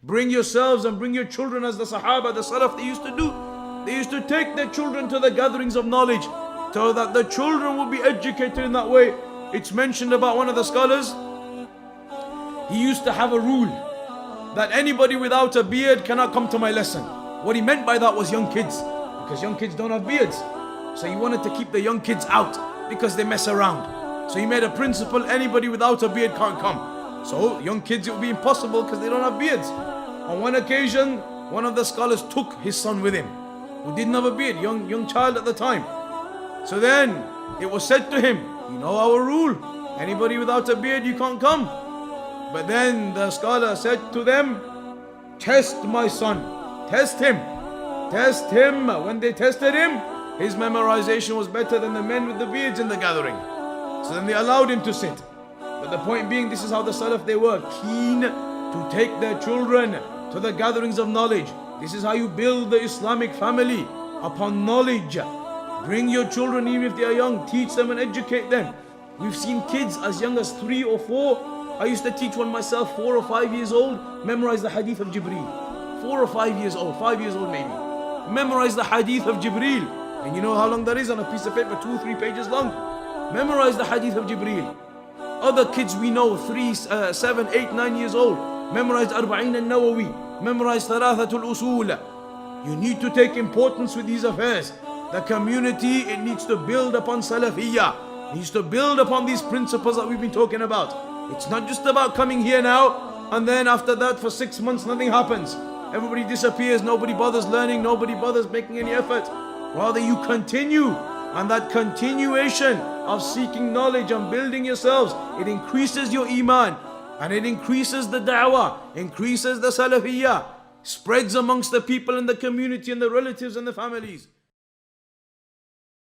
Bring yourselves and bring your children as the Sahaba, the Salaf, they used to do. They used to take their children to the gatherings of knowledge so that the children would be educated in that way. It's mentioned about one of the scholars. He used to have a rule that anybody without a beard cannot come to my lesson. What he meant by that was young kids, because young kids don't have beards. So he wanted to keep the young kids out because they mess around. So he made a principle, anybody without a beard can't come. So young kids, it would be impossible because they don't have beards. On one occasion, one of the scholars took his son with him, who didn't have a beard, young child at the time. So then it was said to him, you know our rule, anybody without a beard, you can't come. But then the scholar said to them, test my son, test him. Test him. When they tested him, his memorization was better than the men with the beards in the gathering. So then they allowed him to sit. But the point being, this is how the Salaf, they were keen to take their children to the gatherings of knowledge. This is how you build the Islamic family, upon knowledge. Bring your children even if they are young, teach them and educate them. We've seen kids as young as 3 or 4. I used to teach one myself, 4 or 5 years old, memorize the hadith of Jibreel. 4 or 5 years old, 5 years old maybe. Memorize the hadith of Jibreel. And you know how long that is on a piece of paper, 2 or 3 pages long. Memorize the hadith of Jibreel. Other kids we know, 3, 7, 8, 9 years old, memorize Arba'in al-Nawawi, memorize Thalathatul Usul. You need to take importance with these affairs. The community, it needs to build upon Salafiyah. It needs to build upon these principles that we've been talking about. It's not just about coming here now and then after that for 6 months nothing happens. Everybody disappears, nobody bothers learning, nobody bothers making any effort. Rather you continue, and that continuation of seeking knowledge and building yourselves, it increases your iman, and it increases the da'wah, increases the salafiyah, spreads amongst the people in the community and the relatives and the families.